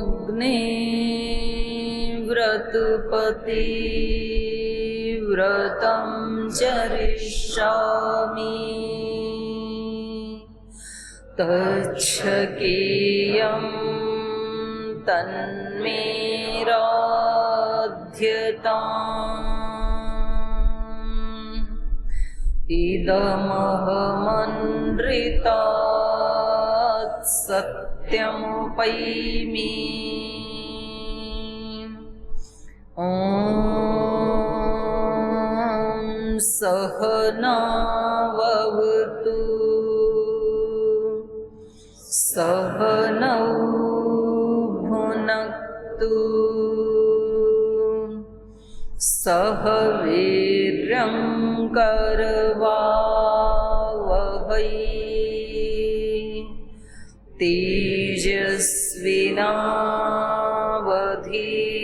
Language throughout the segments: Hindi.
अग्ने व्रतपति व्रतं चरिष्यामि तच्छकेयं तन्मे राध्यताम् इदमहमनृतात् सत्यमुपैमि ॐ सहनाववतु सहनौ भुनक्तु सह वीर्यं करवावहै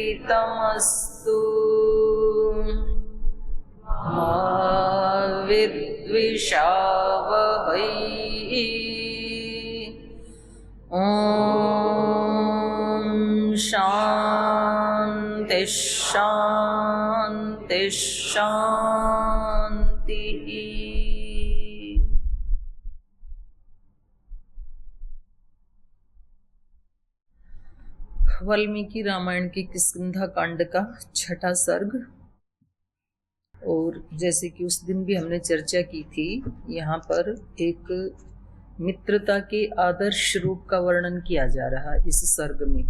तेजस्विनावधीतमस्तु मा विद्विषावहै ॐ शान्ति शान्ति शान्तिः। वाल्मीकि रामायण के किष्किंधा कांड का 6ठा सर्ग। और जैसे कि उस दिन भी हमने चर्चा की थी, यहाँ पर एक मित्रता के आदर्श रूप का वर्णन किया जा रहा है इस सर्ग में।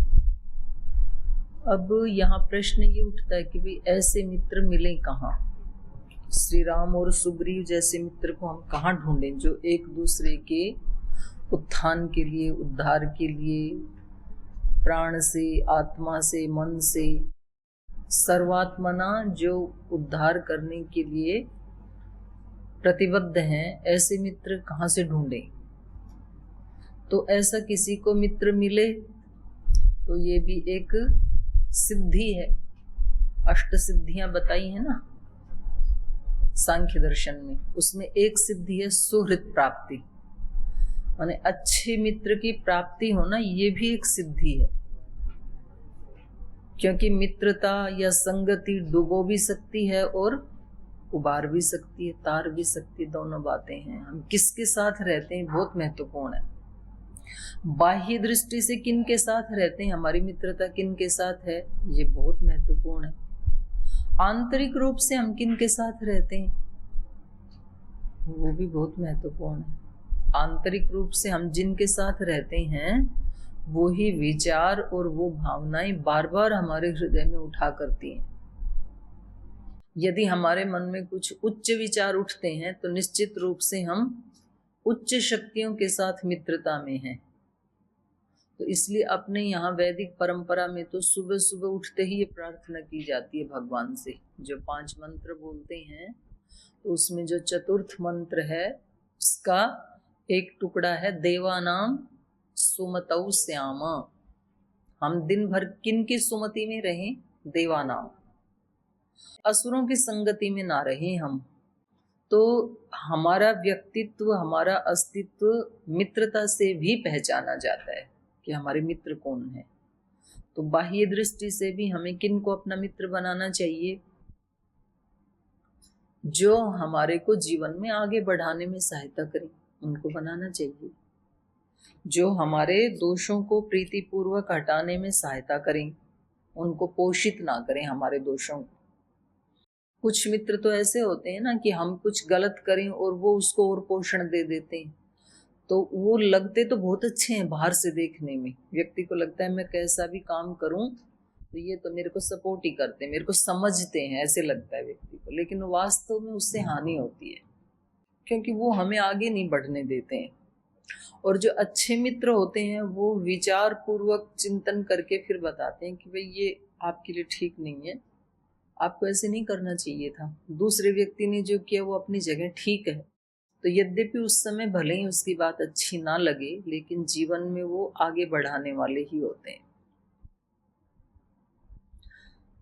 अब यहाँ प्रश्न ये उठता है कि भाई ऐसे मित्र मिले कहाँ? श्री राम और सुग्रीव जैसे मित्र को हम कहाँ ढूंढें जो एक दूसरे के उत्थान के लिए, उद्धार के लिए, प्राण से, आत्मा से, मन से, सर्वात्मना जो उद्धार करने के लिए प्रतिबद्ध हैं, ऐसे मित्र कहाँ से ढूंढें? तो ऐसा किसी को मित्र मिले तो ये भी एक सिद्धि है। अष्ट सिद्धियां बताई है ना सांख्य दर्शन में, उसमें एक सिद्धि है सुहृद प्राप्ति, माने अच्छे मित्र की प्राप्ति होना, ये भी एक सिद्धि है। क्योंकि मित्रता या संगति डुबो भी सकती है और उबार भी सकती है, तार भी सकती है, दोनों बातें हैं। हम किसके साथ रहते हैं बहुत महत्वपूर्ण है। बाह्य दृष्टि से किन के साथ रहते हैं, हमारी मित्रता किन के साथ है, ये बहुत महत्वपूर्ण है। आंतरिक रूप से हम किन के साथ रहते हैं, वो भी बहुत महत्वपूर्ण है। आंतरिक रूप से हम जिनके साथ रहते हैं वो ही विचार और वो भावनाएं बार बार हमारे हृदय में उठा करती हैं। यदि हमारे मन में कुछ उच्च विचार उठते हैं तो निश्चित रूप से हम उच्च शक्तियों के साथ मित्रता में हैं। तो इसलिए अपने यहाँ वैदिक परंपरा में तो सुबह सुबह उठते ही ये प्रार्थना की जाती है भगवान से। जो 5 मंत्र बोलते हैं तो उसमें जो चतुर्थ मंत्र है उसका एक टुकड़ा है देवानाम सुमतौ श्यामा। हम दिन भर किन की सुमति में रहें? देवानाम। असुरों की संगति में ना रहें हम। तो हमारा व्यक्तित्व, हमारा अस्तित्व मित्रता से भी पहचाना जाता है कि हमारे मित्र कौन है। तो बाह्य दृष्टि से भी हमें किन को अपना मित्र बनाना चाहिए? जो हमारे को जीवन में आगे बढ़ाने में सहायता करें, उनको बनाना चाहिए। जो हमारे दोषों को प्रीतिपूर्वक हटाने में सहायता करें, उनको पोषित ना करें हमारे दोषों को। कुछ मित्र तो ऐसे होते हैं ना कि हम कुछ गलत करें और वो उसको और पोषण दे देते हैं। तो वो लगते तो बहुत अच्छे हैं बाहर से देखने में, व्यक्ति को लगता है मैं कैसा भी काम करूं तो ये तो मेरे को सपोर्ट ही करते हैं, मेरे को समझते हैं, ऐसे लगता है व्यक्ति को। लेकिन वास्तव में उससे हानि होती है, क्योंकि वो हमें आगे नहीं बढ़ने देते हैं। और जो अच्छे मित्र होते हैं वो विचार पूर्वक चिंतन करके फिर बताते हैं कि भाई ये आपके लिए ठीक नहीं है, आपको ऐसे नहीं करना चाहिए था। दूसरे व्यक्ति ने जो किया वो अपनी जगह ठीक है। तो यद्यपि उस समय भले ही उसकी बात अच्छी ना लगे, लेकिन जीवन में वो आगे बढ़ाने वाले ही होते हैं।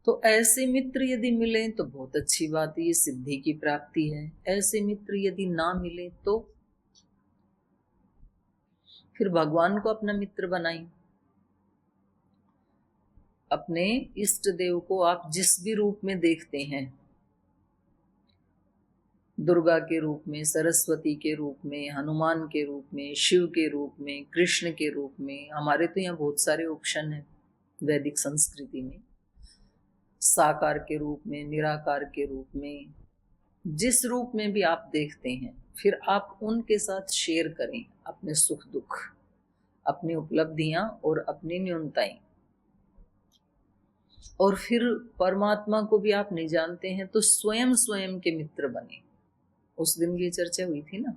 तो ऐसे मित्र यदि मिले तो बहुत अच्छी बात है, ये सिद्धि की प्राप्ति है। ऐसे मित्र यदि ना मिले तो फिर भगवान को अपना मित्र बनाएं। अपने इष्ट देव को आप जिस भी रूप में देखते हैं, दुर्गा के रूप में, सरस्वती के रूप में, हनुमान के रूप में, शिव के रूप में, कृष्ण के रूप में, हमारे तो यहाँ बहुत सारे ऑप्शन हैं वैदिक संस्कृति में, साकार के रूप में, निराकार के रूप में, जिस रूप में भी आप देखते हैं, फिर आप उनके साथ शेयर करें अपने सुख दुख, अपनी उपलब्धियां और अपनी न्यूनताएं। और फिर परमात्मा को भी आप नहीं जानते हैं तो स्वयं स्वयं के मित्र बने। उस दिन की चर्चा हुई थी ना,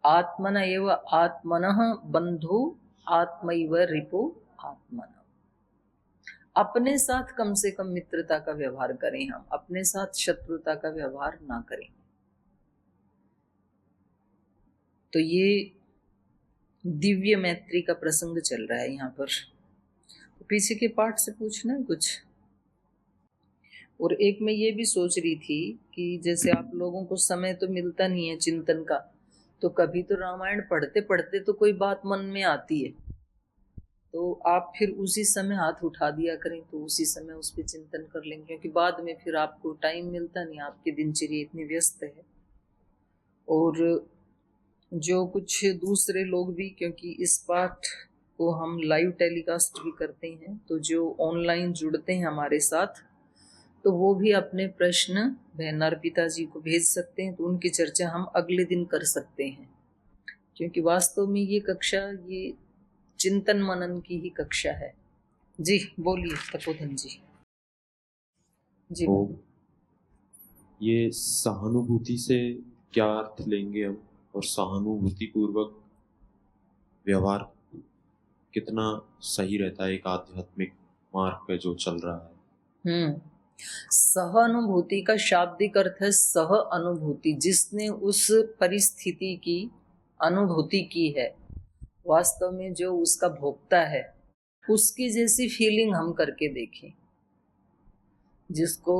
आत्मन एव आत्मनः बंधु आत्मैव रिपु आत्मन। अपने साथ कम से कम मित्रता का व्यवहार करें, हम अपने साथ शत्रुता का व्यवहार ना करें। तो ये दिव्य मैत्री का प्रसंग चल रहा है यहाँ पर। तो पीछे के पाठ से पूछना है कुछ। और एक मैं ये भी सोच रही थी कि जैसे आप लोगों को समय तो मिलता नहीं है चिंतन का, तो कभी तो रामायण पढ़ते पढ़ते तो कोई बात मन में आती है, तो आप फिर उसी समय हाथ उठा दिया करें, तो उसी समय उस पर चिंतन कर लेंगे, क्योंकि बाद में फिर आपको टाइम मिलता नहीं, आपकी दिनचर्या इतनी व्यस्त है। और जो कुछ दूसरे लोग भी, क्योंकि इस पाठ को हम लाइव टेलीकास्ट भी करते हैं, तो जो ऑनलाइन जुड़ते हैं हमारे साथ, तो वो भी अपने प्रश्न बहन अर्पिता जी को भेज सकते हैं, तो उनकी चर्चा हम अगले दिन कर सकते हैं। क्योंकि वास्तव में ये कक्षा ये चिंतन मनन की ही कक्षा है। जी बोलिए तपोधन जी। जी तो ये सहानुभूति से क्या अर्थ लेंगे हम, और सहानुभूति पूर्वक व्यवहार कितना सही रहता है एक आध्यात्मिक मार्ग पे जो चल रहा है। सहानुभूति का शाब्दिक अर्थ है सह अनुभूति, जिसने उस परिस्थिति की अनुभूति की है, वास्तव में जो उसका भोक्ता है उसकी जैसी फीलिंग हम करके देखें, जिसको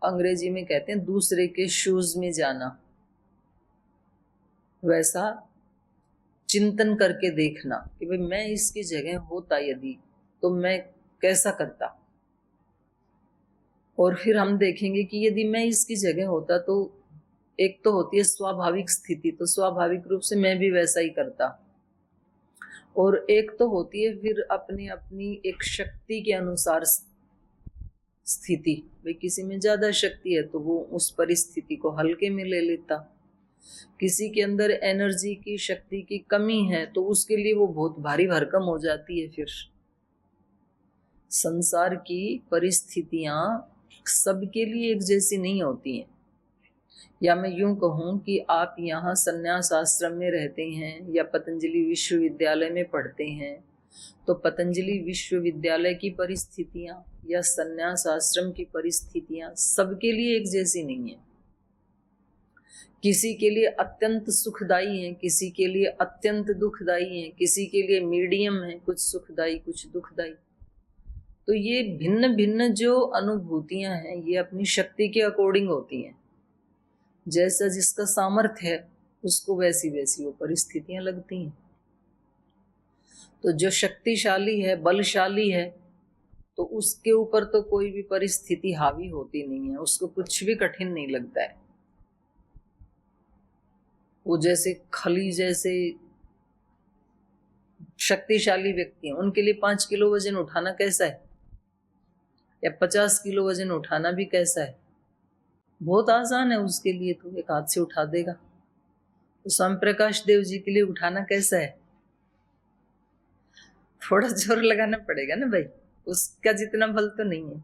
अंग्रेजी में कहते हैं दूसरे के शूज में जाना, वैसा चिंतन करके देखना कि भाई मैं इसकी जगह होता यदि तो मैं कैसा करता। और फिर हम देखेंगे कि यदि मैं इसकी जगह होता तो एक तो होती है स्वाभाविक स्थिति, तो स्वाभाविक रूप से मैं भी वैसा ही करता। और एक तो होती है फिर अपनी अपनी एक शक्ति के अनुसार स्थिति, भाई किसी में ज्यादा शक्ति है तो वो उस परिस्थिति को हल्के में ले लेता, किसी के अंदर एनर्जी की शक्ति की कमी है तो उसके लिए वो बहुत भारी भरकम हो जाती है। फिर संसार की परिस्थितियां सबके लिए एक जैसी नहीं होती हैं। या मैं यूं कहूं कि आप यहाँ संन्यास आश्रम में रहते हैं या पतंजलि विश्वविद्यालय में पढ़ते हैं, तो पतंजलि विश्वविद्यालय की परिस्थितियां या संन्यास आश्रम की परिस्थितियां सबके लिए एक जैसी नहीं है। किसी के लिए अत्यंत सुखदायी है, किसी के लिए अत्यंत दुखदायी है, किसी के लिए मीडियम है, कुछ सुखदायी कुछ दुखदायी। तो ये भिन्न भिन्न जो अनुभूतियां हैं ये अपनी शक्ति के अकॉर्डिंग होती हैं। जैसा जिसका सामर्थ्य है उसको वैसी वैसी वो परिस्थितियां लगती हैं। तो जो शक्तिशाली है, बलशाली है, तो उसके ऊपर तो कोई भी परिस्थिति हावी होती नहीं है, उसको कुछ भी कठिन नहीं लगता है। वो जैसे खली जैसे शक्तिशाली व्यक्ति हैं, उनके लिए 5 किलो वजन उठाना कैसा है, या 50 किलो वजन उठाना भी कैसा है, बहुत आसान है उसके लिए, तो एक हाथ से उठा देगा। तो स्वामी प्रकाश देव जी के लिए उठाना कैसा है, थोड़ा जोर लगाना पड़ेगा ना भाई, उसका जितना बल तो नहीं है।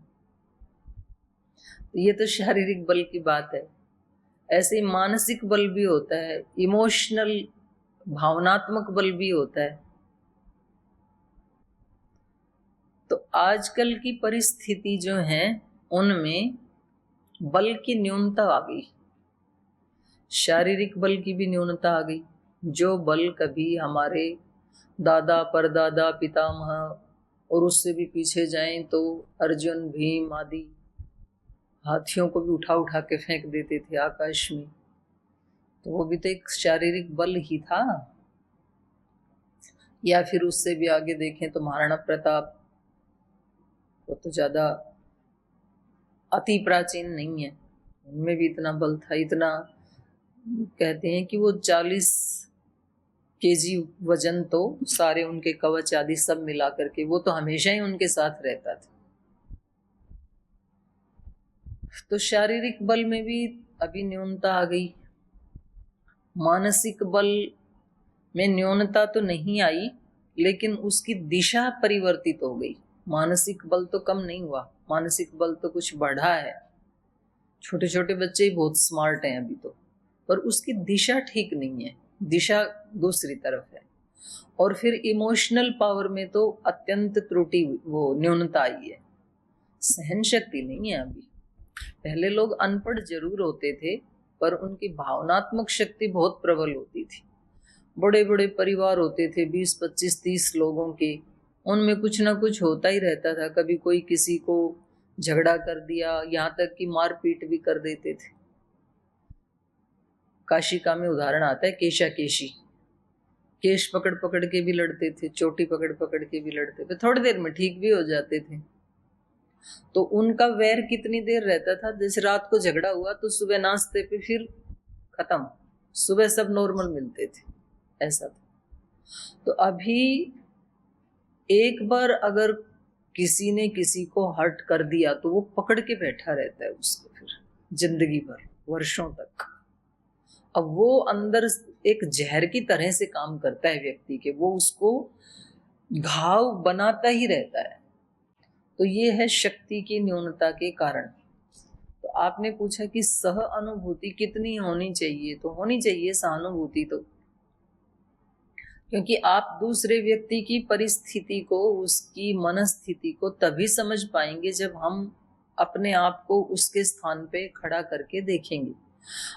तो ये तो शारीरिक बल की बात है। ऐसे ही मानसिक बल भी होता है, इमोशनल भावनात्मक बल भी होता है। तो आजकल की परिस्थिति जो है उनमें बल की न्यूनता आ गई, शारीरिक बल की भी न्यूनता आ गई। जो बल कभी हमारे दादा परदादा पितामह और उससे भी पीछे जाएं तो अर्जुन भीम आदि हाथियों को भी उठा उठा के फेंक देते थे आकाश में, तो वो भी तो एक शारीरिक बल ही था। या फिर उससे भी आगे देखें तो महाराणा प्रताप, वो तो ज्यादा अति प्राचीन नहीं है, उनमें भी इतना बल था, इतना कहते हैं कि वो 40 केजी वजन, तो सारे उनके कवच आदि सब मिला करके वो तो हमेशा ही उनके साथ रहता था। तो शारीरिक बल में भी अभी न्यूनता आ गई, मानसिक बल में न्यूनता तो नहीं आई, लेकिन उसकी दिशा परिवर्तित हो गई। मानसिक बल तो कम नहीं हुआ, मानसिक बल तो कुछ बढ़ा है। छोटे छोटे बच्चे ही बहुत स्मार्ट हैं अभी तो, पर उसकी दिशा ठीक नहीं है, दिशा दूसरी तरफ है। और फिर इमोशनल पावर में तो अत्यंत त्रुटि, वो न्यूनता आई है, सहन शक्ति नहीं है अभी। पहले लोग अनपढ़ जरूर होते थे, पर उनकी भावनात्मक शक्ति बहुत प्रबल होती थी। बड़े बड़े परिवार होते थे, 20, 25, 30 लोगों के, उनमें कुछ ना कुछ होता ही रहता था। कभी कोई किसी को झगड़ा कर दिया, यहाँ तक कि मारपीट भी कर देते थे। काशिका में उदाहरण आता है केशा केशी, केश पकड़ पकड़ के भी लड़ते थे, चोटी पकड़ पकड़ के भी लड़ते थे, थोड़ी देर में ठीक भी हो जाते थे। तो उनका वैर कितनी देर रहता था, जैसे रात को झगड़ा हुआ तो सुबह नाश्ते पे फिर खत्म, सुबह सब नॉर्मल मिलते थे, ऐसा था। तो अभी एक बार अगर किसी ने किसी को हर्ट कर दिया तो वो पकड़ के बैठा रहता है उसको, फिर जिंदगी भर, वर्षों तक। अब वो अंदर एक जहर की तरह से काम करता है व्यक्ति के, वो उसको घाव बनाता ही रहता है। तो ये है शक्ति की न्यूनता के कारण। तो आपने पूछा कि सह अनुभूति कितनी होनी चाहिए, तो होनी चाहिए सहानुभूति तो, क्योंकि आप दूसरे व्यक्ति की परिस्थिति को, उसकी मनस्थिति को तभी समझ पाएंगे जब हम अपने आप को उसके स्थान पे खड़ा करके देखेंगे।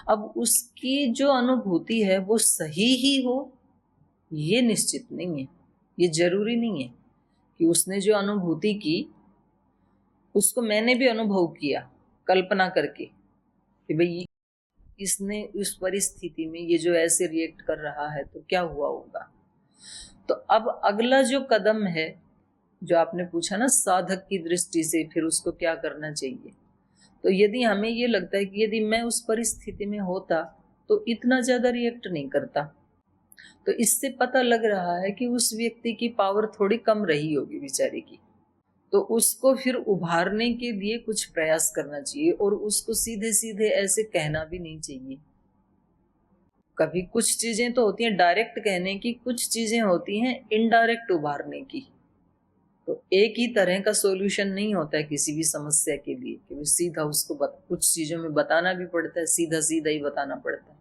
अब उसकी जो अनुभूति है वो सही ही हो, ये निश्चित नहीं है, ये जरूरी नहीं है कि उसने जो अनुभूति की उसको मैंने भी अनुभव किया कल्पना करके कि भाई इसने उस परिस्थिति में ये जो ऐसे रिएक्ट कर रहा है तो क्या हुआ होगा। तो अब अगला जो कदम है, जो आपने पूछा ना साधक की दृष्टि से फिर उसको क्या करना चाहिए, तो यदि हमें ये लगता है कि यदि मैं उस परिस्थिति में होता तो इतना ज्यादा रिएक्ट नहीं करता, तो इससे पता लग रहा है कि उस व्यक्ति की पावर थोड़ी कम रही होगी बेचारे की, तो उसको फिर उभारने के लिए कुछ प्रयास करना चाहिए। और उसको सीधे सीधे ऐसे कहना भी नहीं चाहिए। कभी कुछ चीजें तो होती हैं डायरेक्ट कहने की, कुछ चीजें होती हैं इनडायरेक्ट उभारने की। तो एक ही तरह का सॉल्यूशन नहीं होता है किसी भी समस्या के लिए कि सीधा उसको कुछ चीजों में बताना भी पड़ता है, सीधा सीधा ही बताना पड़ता है,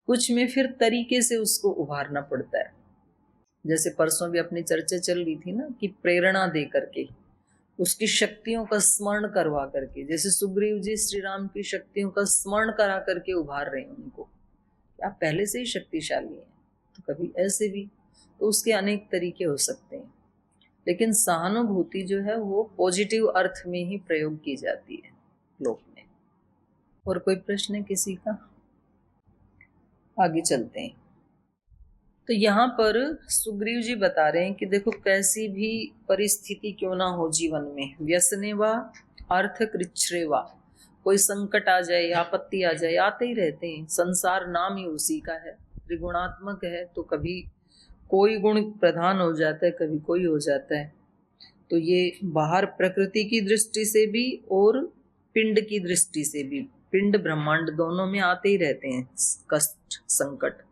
कुछ में फिर तरीके से उसको उभारना पड़ता है। जैसे परसों भी अपनी चर्चा चल रही थी ना कि प्रेरणा दे करके, उसकी शक्तियों का स्मरण करवा करके, जैसे सुग्रीव जी श्री राम की शक्तियों का स्मरण करा करके उभार रहे हैं उनको, आप पहले से ही शक्तिशाली हैं। तो कभी ऐसे भी, तो उसके अनेक तरीके हो सकते हैं, लेकिन सहानुभूति जो है वो पॉजिटिव अर्थ में ही प्रयोग की जाती है लोक में। और कोई प्रश्न है किसी का? आगे चलते हैं। तो यहाँ पर सुग्रीव जी बता रहे हैं कि देखो कैसी भी परिस्थिति क्यों ना हो जीवन में, व्यसने वा अर्थ कृच्छ्रे वा, कोई संकट आ जाए, आपत्ति आ जाए, आते ही रहते हैं। संसार नाम ही उसी का है, त्रिगुणात्मक है, तो कभी कोई गुण प्रधान हो जाता है, कभी कोई हो जाता है। तो ये बाहर प्रकृति की दृष्टि से भी और पिंड की दृष्टि से भी, पिंड ब्रह्मांड दोनों में आते ही रहते हैं कष्ट संकट।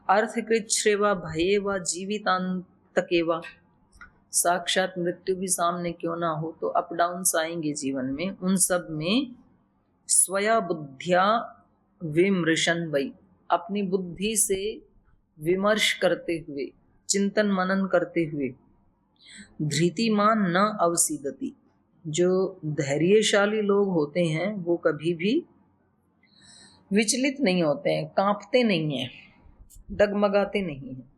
अर्थकृच्छ्रेवा भयेवा जीवितांतकेवा, साक्षात मृत्यु भी सामने क्यों ना हो तो अप डाउन्स आएंगे जीवन में, उन सब में स्वया बुद्धिया विमृशन वै, अपनी बुद्धि से विमर्श करते हुए, चिंतन मनन करते हुए, धृतिमान न अवसीदति, जो धैर्यशाली लोग होते हैं वो कभी भी विचलित नहीं होते हैं, कांपते नहीं हैं, डगमगाते नहीं हैं।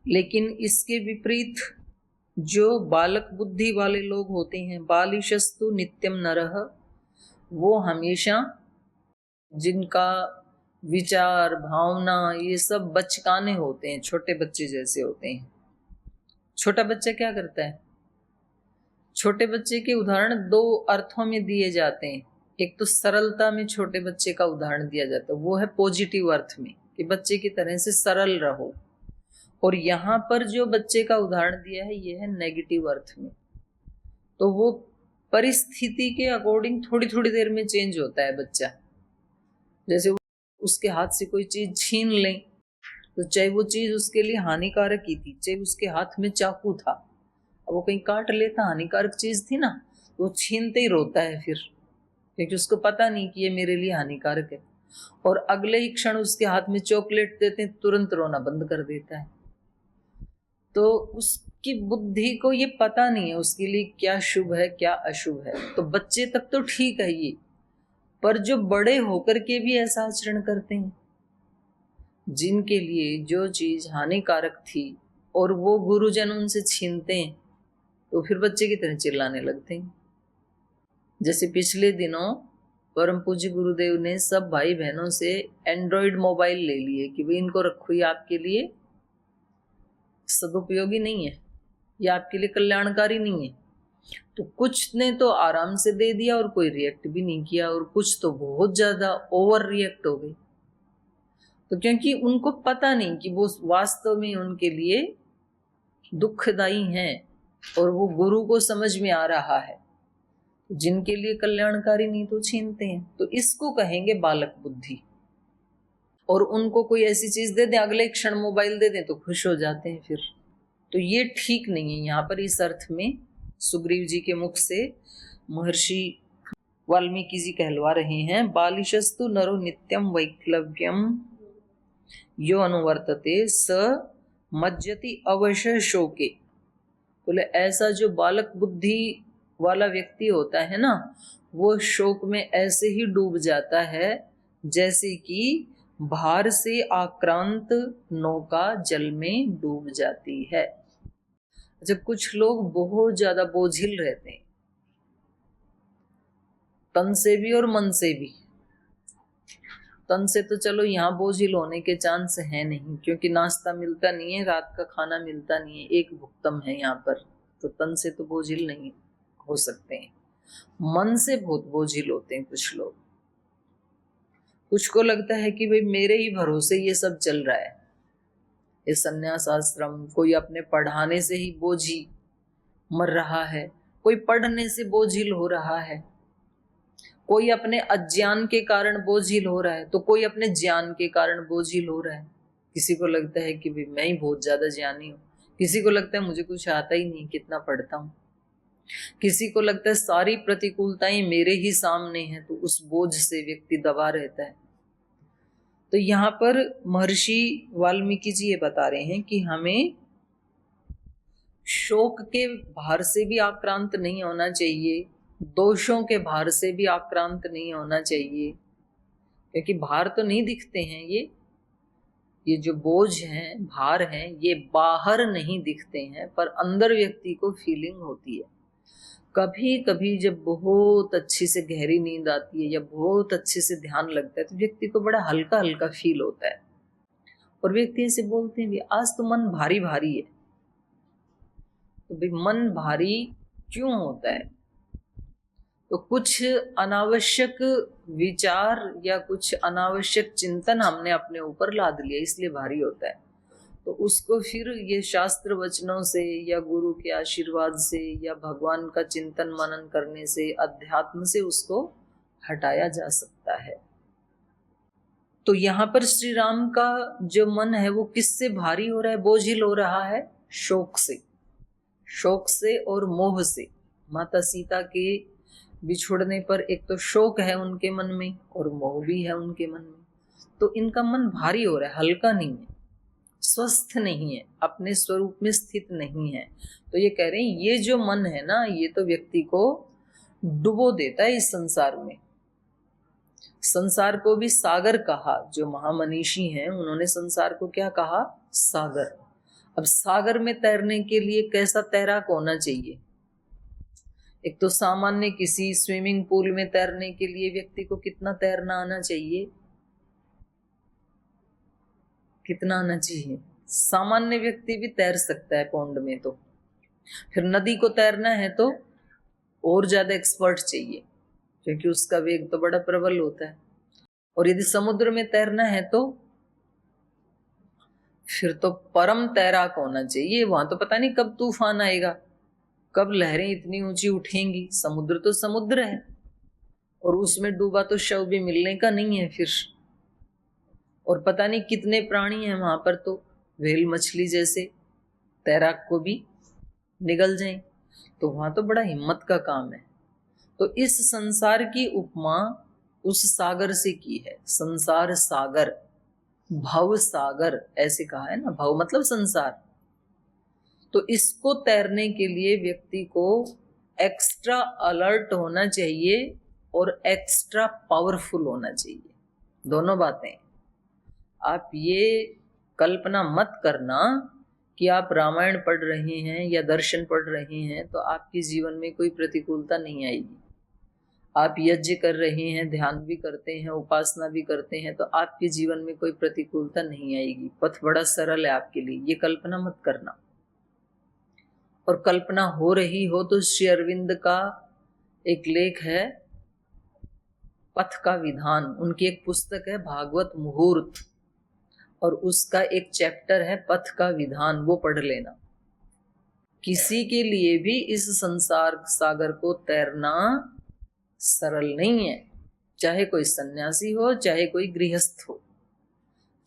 लेकिन इसके विपरीत जो बालक बुद्धि वाले लोग होते हैं, बालिशस्तु नित्यम नरः, वो हमेशा, जिनका विचार भावना ये सब बचकाने होते हैं, छोटे बच्चे जैसे होते हैं। छोटा बच्चा क्या करता है, छोटे बच्चे के उदाहरण दो अर्थों में दिए जाते हैं। एक तो सरलता में छोटे बच्चे का उदाहरण दिया जाता है, वो है पॉजिटिव अर्थ में कि बच्चे की तरह से सरल रहो। और यहाँ पर जो बच्चे का उदाहरण दिया है ये है नेगेटिव अर्थ में। तो वो परिस्थिति के अकॉर्डिंग थोड़ी थोड़ी देर में चेंज होता है बच्चा। जैसे उसके हाथ से कोई चीज छीन लें तो चाहे वो चीज उसके लिए हानिकारक ही थी, चाहे उसके हाथ में चाकू था, अब वो कहीं काट लेता, हानिकारक चीज थी ना, तो वो छीनते ही रोता है फिर, क्योंकि उसको पता नहीं कि ये मेरे लिए हानिकारक है। और अगले ही क्षण उसके हाथ में चॉकलेट देते हैं, तुरंत रोना बंद कर देता है। तो उसकी बुद्धि को ये पता नहीं है उसके लिए क्या शुभ है क्या अशुभ है। तो बच्चे तक तो ठीक है ये, पर जो बड़े होकर के भी ऐसा आचरण करते हैं, जिनके लिए जो चीज हानिकारक थी और वो गुरुजन उनसे छीनते हैं, तो फिर बच्चे की तरह चिल्लाने लगते हैं। जैसे पिछले दिनों परम पूज्य गुरुदेव ने सब भाई बहनों से एंड्रॉइड मोबाइल ले लिए कि भाई इनको रखो, ये आपके लिए सदुपयोगी नहीं है, ये आपके लिए कल्याणकारी नहीं है। तो कुछ ने तो आराम से दे दिया और कोई रिएक्ट भी नहीं किया, और कुछ तो बहुत ज्यादा ओवर रिएक्ट हो गए। तो क्योंकि उनको पता नहीं कि वो वास्तव में उनके लिए दुखदाई हैं और वो गुरु को समझ में आ रहा है, जिनके लिए कल्याणकारी नहीं तो छीनते हैं। तो इसको कहेंगे बालक बुद्धि। और उनको कोई ऐसी चीज दे दें, अगले क्षण मोबाइल दे दें तो खुश हो जाते हैं फिर। तो ये ठीक नहीं है। यहाँ पर इस अर्थ में सुग्रीव जी के मुख से महर्षि वाल्मीकि जी कहलवा रहे हैं, बालिशस्तु नरो नित्यम वैक्लव्यम यो अनुवर्तते स मज्जति अवश्य शोके। बोले ऐसा जो बालक बुद्धि वाला व्यक्ति होता है ना, वो शोक में ऐसे ही डूब जाता है जैसे कि भार से आक्रांत नौका जल में डूब जाती है। जब कुछ लोग बहुत ज्यादा बोझिल रहते हैं, तन से भी और मन से भी। तन से तो चलो यहाँ बोझिल होने के चांस है नहीं, क्योंकि नाश्ता मिलता नहीं है, रात का खाना मिलता नहीं है, एक भुक्तम है यहाँ पर, तो तन से तो बोझिल नहीं हो सकते हैं। मन से बहुत बोझिल होते हैं कुछ लोग। कुछ को लगता है कि भाई मेरे ही भरोसे ये सब चल रहा है, ये संन्यास आश्रम। कोई अपने पढ़ाने से ही बोझी मर रहा है, कोई पढ़ने से बोझिल हो रहा है, कोई अपने अज्ञान के कारण बोझिल हो रहा है, तो कोई अपने ज्ञान के कारण बोझिल हो रहा है। किसी को लगता है कि भाई मैं ही बहुत ज्यादा ज्ञानी हूँ, किसी को लगता है मुझे कुछ आता ही नहीं, कितना पढ़ता हूँ, किसी को लगता है सारी प्रतिकूलताएं मेरे ही सामने हैं, तो उस बोझ से व्यक्ति दबा रहता है। तो यहाँ पर महर्षि वाल्मीकि जी ये बता रहे हैं कि हमें शोक के भार से भी आक्रांत नहीं होना चाहिए, दोषों के भार से भी आक्रांत नहीं होना चाहिए, क्योंकि भार तो नहीं दिखते हैं, ये जो बोझ हैं, भार हैं, ये बाहर नहीं दिखते हैं, पर अंदर व्यक्ति को फीलिंग होती है। कभी कभी जब बहुत अच्छी से गहरी नींद आती है या बहुत अच्छे से ध्यान लगता है, तो व्यक्ति को बड़ा हल्का हल्का फील होता है, और व्यक्ति ऐसे बोलते हैं आज तो मन भारी भारी है। तो भाई मन भारी क्यों होता है? तो कुछ अनावश्यक विचार या कुछ अनावश्यक चिंतन हमने अपने ऊपर लाद लिया, इसलिए भारी होता है। तो उसको फिर ये शास्त्र वचनों से या गुरु के आशीर्वाद से या भगवान का चिंतन मनन करने से, अध्यात्म से उसको हटाया जा सकता है। तो यहाँ पर श्री राम का जो मन है वो किससे भारी हो रहा है, बोझिल हो रहा है? शोक से, शोक से और मोह से। माता सीता के बिछुड़ने पर एक तो शोक है उनके मन में और मोह भी है उनके मन में। तो इनका मन भारी हो रहा है, हल्का नहीं है, स्वस्थ नहीं है, अपने स्वरूप में स्थित नहीं है। तो ये कह रहे हैं ये जो मन है ना, ये तो व्यक्ति को डुबो देता है इस संसार में। संसार को भी सागर कहा, जो महामनीषी हैं उन्होंने संसार को क्या कहा? सागर। अब सागर में तैरने के लिए कैसा तैराक होना चाहिए? एक तो सामान्य किसी स्विमिंग पूल में तैरने के लिए व्यक्ति को कितना तैरना आना चाहिए? कितना आना चाहिए? सामान्य व्यक्ति भी तैर सकता है पौंड में, तो फिर नदी को तैरना है तो और ज्यादा एक्सपर्ट चाहिए, क्योंकि उसका वेग तो बड़ा प्रबल होता है। और यदि समुद्र में तैरना है तो फिर तो परम तैराक होना चाहिए। वहां तो पता नहीं कब तूफान आएगा, कब लहरें इतनी ऊंची उठेंगी। समुद्र तो समुद्र है, और उसमें डूबा तो शव भी मिलने का नहीं है फिर। और पता नहीं कितने प्राणी हैं वहां पर, तो व्हेल मछली जैसे तैराक को भी निगल जाएं। तो वहां तो बड़ा हिम्मत का काम है। तो इस संसार की उपमा उस सागर से की है, संसार सागर, भव सागर ऐसे कहा है ना, भव मतलब संसार। तो इसको तैरने के लिए व्यक्ति को एक्स्ट्रा अलर्ट होना चाहिए और एक्स्ट्रा पावरफुल होना चाहिए, दोनों बातें। आप ये कल्पना मत करना कि आप रामायण पढ़ रहे हैं या दर्शन पढ़ रहे हैं तो आपके जीवन में कोई प्रतिकूलता नहीं आएगी। आप यज्ञ कर रहे हैं, ध्यान भी करते हैं, उपासना भी करते हैं, तो आपके जीवन में कोई प्रतिकूलता नहीं आएगी। पथ बड़ा सरल है आपके लिए, ये कल्पना मत करना। और कल्पना हो रही हो तो श्री अरविंद का एक लेख है पथ का विधान, उनकी एक पुस्तक है भागवत मुहूर्त, और उसका एक चैप्टर है पथ का विधान, वो पढ़ लेना। किसी के लिए भी इस संसार सागर को तैरना सरल नहीं है, चाहे कोई सन्यासी हो, चाहे कोई गृहस्थ हो,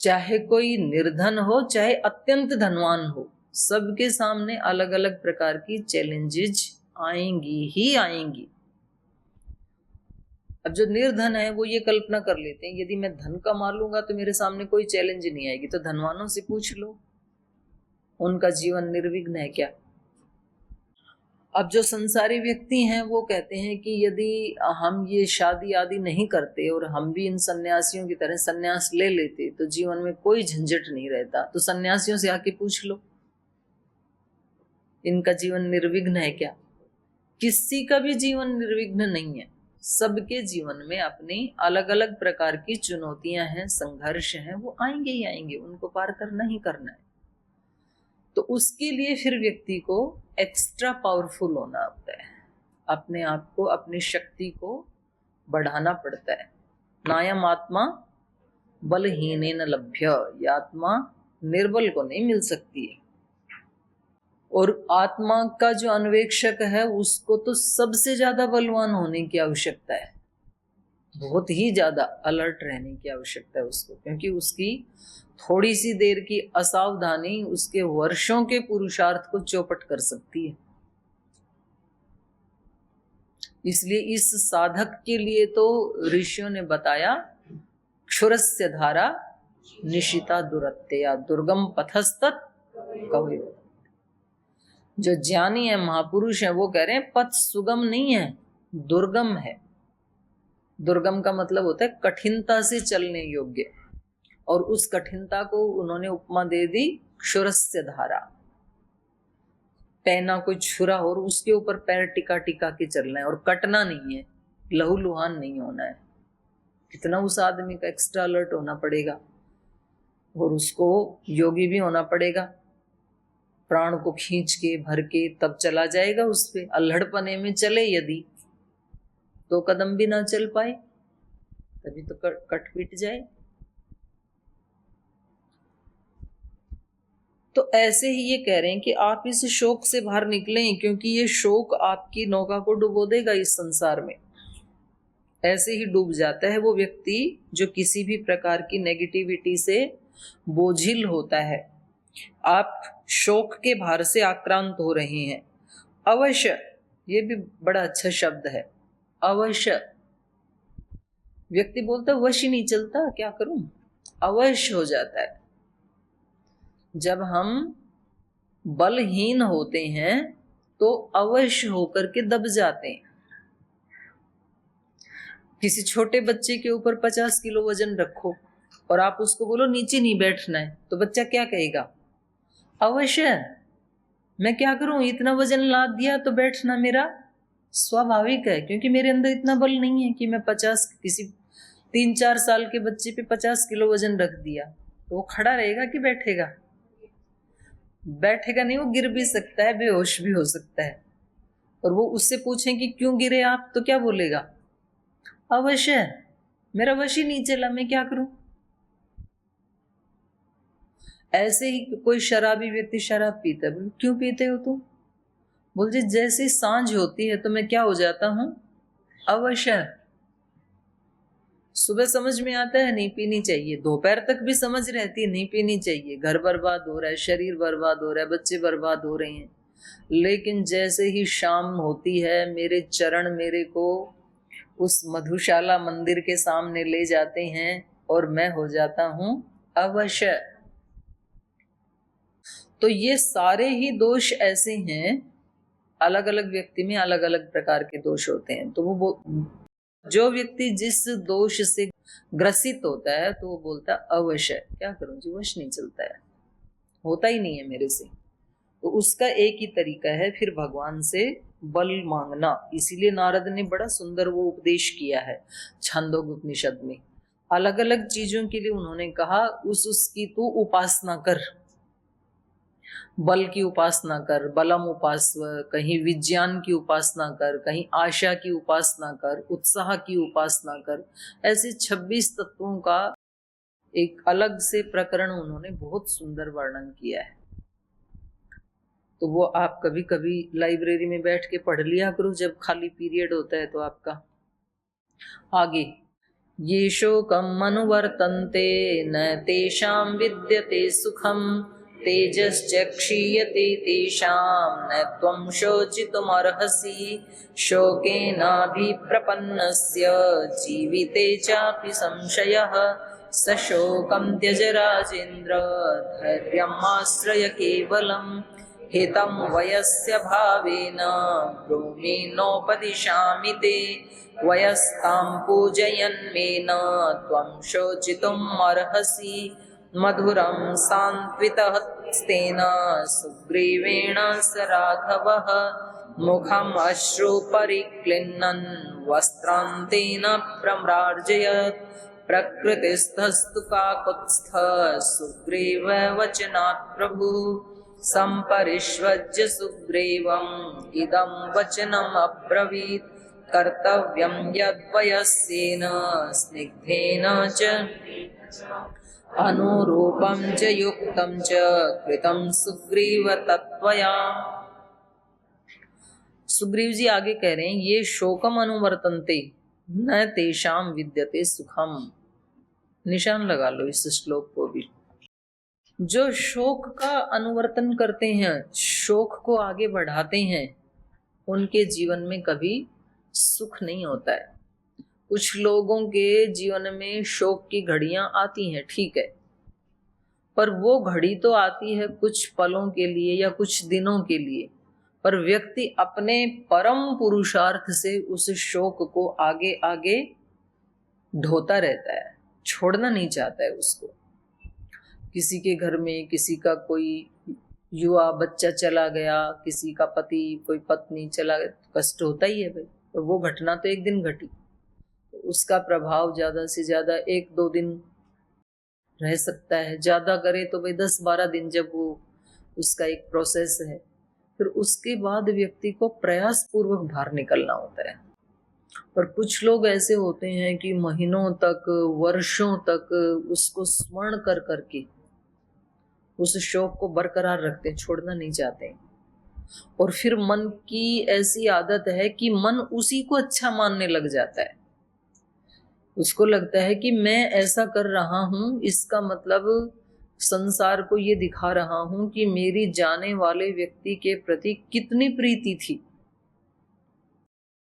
चाहे कोई निर्धन हो, चाहे अत्यंत धनवान हो, सबके सामने अलग अलग प्रकार की चैलेंजेस आएंगी ही आएंगी। अब जो निर्धन है वो ये कल्पना कर लेते हैं यदि मैं धन कमा लूंगा तो मेरे सामने कोई चैलेंज नहीं आएगी। तो धनवानों से पूछ लो, उनका जीवन निर्विघ्न है क्या? अब जो संसारी व्यक्ति हैं वो कहते हैं कि यदि हम ये शादी आदि नहीं करते और हम भी इन सन्यासियों की तरह सन्यास ले लेते तो जीवन में कोई झंझट नहीं रहता। तो सन्यासियों से आके पूछ लो, इनका जीवन निर्विघ्न है क्या? किसी का भी जीवन निर्विघ्न नहीं है। सबके जीवन में अपनी अलग अलग प्रकार की चुनौतियां हैं, संघर्ष हैं, वो आएंगे ही आएंगे, उनको पार करना ही करना है। तो उसके लिए फिर व्यक्ति को एक्स्ट्रा पावरफुल होना होता है, अपने आप को, अपनी शक्ति को बढ़ाना पड़ता है। नायम आत्मा बलहीनेन लभ्य, ये आत्मा निर्बल को नहीं मिल सकती है। और आत्मा का जो अन्वेक्षक है उसको तो सबसे ज्यादा बलवान होने की आवश्यकता है, बहुत ही ज्यादा अलर्ट रहने की आवश्यकता है उसको, क्योंकि उसकी थोड़ी सी देर की असावधानी उसके वर्षों के पुरुषार्थ को चौपट कर सकती है। इसलिए इस साधक के लिए तो ऋषियों ने बताया क्षुरस्य धारा निशिता दुरत्यया दुर्गम पथस्तत् कवि। जो ज्ञानी है, महापुरुष है, वो कह रहे हैं पथ सुगम नहीं है, दुर्गम है। दुर्गम का मतलब होता है कठिनता से चलने योग्य, और उस कठिनता को उन्होंने उपमा दे दी क्षुरस्य धारा। पहना कोई छुरा और उसके ऊपर पैर टिका टिका के चलना है, और कटना नहीं है, लहूलुहान नहीं होना है। कितना उस आदमी का एक्स्ट्रा अलर्ट होना पड़ेगा, और उसको योगी भी होना पड़ेगा। प्राण को खींच के भर के तब चला जाएगा उस पे। अल्हड़पने में चले यदि तो कदम भी ना चल पाए, तभी तो कट पिट जाए। तो ऐसे ही ये कह रहे हैं कि आप इस शोक से बाहर निकलें, क्योंकि ये शोक आपकी नौका को डुबो देगा इस संसार में। ऐसे ही डूब जाता है वो व्यक्ति जो किसी भी प्रकार की नेगेटिविटी से बोझिल होता है। आप शोक के भार से आक्रांत हो रहे हैं। अवश्य, ये भी बड़ा अच्छा शब्द है, अवश्य। व्यक्ति बोलता है वश ही नहीं चलता, क्या करूं? अवश्य हो जाता है। जब हम बलहीन होते हैं तो अवश्य होकर के दब जाते हैं। किसी छोटे बच्चे के ऊपर 50 किलो वजन रखो और आप उसको बोलो नीचे नहीं बैठना है, तो बच्चा क्या कहेगा? अवश्य, मैं क्या करूं, इतना वजन लाद दिया तो बैठना मेरा स्वाभाविक है, क्योंकि मेरे अंदर इतना बल नहीं है कि मैं 50, किसी 3-4 साल के बच्चे पे 50 किलो वजन रख दिया तो वो खड़ा रहेगा कि बैठेगा? बैठेगा नहीं, वो गिर भी सकता है, बेहोश भी हो सकता है। और वो उससे पूछें कि क्यों गिरे आप, तो क्या बोलेगा? अवश्य, मेरा वश ही नहीं चला, मैं क्या करूं। ऐसे ही कोई शराबी व्यक्ति शराब पीता है, क्यों पीते हो तुम? बोल जी जैसे सांझ होती है तो मैं क्या हो जाता हूं? अवश्य। सुबह समझ में आता है नहीं पीनी चाहिए, दोपहर तक भी समझ रहती है नहीं पीनी चाहिए, घर बर्बाद हो रहा है, शरीर बर्बाद हो रहा है, बच्चे बर्बाद हो रहे हैं, लेकिन जैसे ही शाम होती है मेरे चरण मेरे को उस मधुशाला मंदिर के सामने ले जाते हैं और मैं हो जाता हूं अवश्य। तो ये सारे ही दोष ऐसे हैं, अलग अलग व्यक्ति में अलग अलग प्रकार के दोष होते हैं। तो वो जो व्यक्ति जिस दोष से ग्रसित होता है तो वो बोलता है अवश्य, क्या करूं जी, वश नहीं चलता है, होता ही नहीं है मेरे से। तो उसका एक ही तरीका है फिर भगवान से बल मांगना। इसीलिए नारद ने बड़ा सुंदर वो उपदेश किया है छांदोग्य उपनिषद में। अलग अलग चीजों के लिए उन्होंने कहा उसकी तू उपासना कर, बल की उपासना कर, बलम उपास्व, कहीं विज्ञान की उपासना कर, कहीं आशा की उपासना कर, उत्साह की उपासना कर। ऐसे 26 तत्वों का एक अलग से प्रकरण उन्होंने बहुत सुंदर वर्णन किया है। तो वो आप कभी कभी लाइब्रेरी में बैठ के पढ़ लिया करो जब खाली पीरियड होता है तो आपका। आगे, ये शोकम अनुवर्तन्ते न तेषां विद्यते सुखम तेजश्च क्षीयते तेषां न त्वं शोचितुमर्हसि शोकेनाभिप्रपन्नस्य जीविते चापि संशयः स शोकं त्यज राजेन्द्र धैर्यमाश्रय केवलम् हितं वयस्य भावेन ब्रूहि नोपदिशामि ते वयस्तां पूजयन्मेन त्वं शोचितुम् अर्हसि मधुरं सान्त्वितहस्तेन सुग्रीवेण स राघवः मुखम् अश्रुपरिक्लिन्नन् वस्त्रान्तेन प्रम्रार्जयत् प्रकृतिस्थस्तु काकुत्स्थः सुग्रीववचनात् प्रभुः सम्परिष्वज्य सुग्रीवम् इदं वचनम् अब्रवीत् कर्तव्यं यद्वयस्येन स्निग्धेन च अनुरूपं च युक्तं च कृतं सुग्रीव तत्त्वया। सुग्रीव जी आगे कह रहे हैं ये शोकम अनुवर्तन्ते न तेषां विद्यते सुखम। निशान लगा लो इस श्लोक को भी। जो शोक का अनुवर्तन करते हैं, शोक को आगे बढ़ाते हैं, उनके जीवन में कभी सुख नहीं होता है। कुछ लोगों के जीवन में शोक की घड़ियां आती हैं, ठीक है, पर वो घड़ी तो आती है कुछ पलों के लिए या कुछ दिनों के लिए, पर व्यक्ति अपने परम पुरुषार्थ से उस शोक को आगे आगे ढोता रहता है, छोड़ना नहीं चाहता है उसको। किसी के घर में किसी का कोई युवा बच्चा चला गया, किसी का पति कोई पत्नी चला गया, तो कष्ट होता ही है भाई। तो वो घटना तो एक दिन घटी, उसका प्रभाव ज्यादा से ज्यादा 1-2 दिन रह सकता है, ज्यादा करे तो भाई 10-12 दिन, जब वो उसका एक प्रोसेस है। फिर उसके बाद व्यक्ति को प्रयास पूर्वक बाहर निकलना होता है। पर कुछ लोग ऐसे होते हैं कि महीनों तक, वर्षों तक उसको स्मरण कर करके उस शोक को बरकरार रखते हैं, छोड़ना नहीं चाहते। और फिर मन की ऐसी आदत है कि मन उसी को अच्छा मानने लग जाता है। उसको लगता है कि मैं ऐसा कर रहा हूं, इसका मतलब संसार को ये दिखा रहा हूं कि मेरी जाने वाले व्यक्ति के प्रति कितनी प्रीति थी,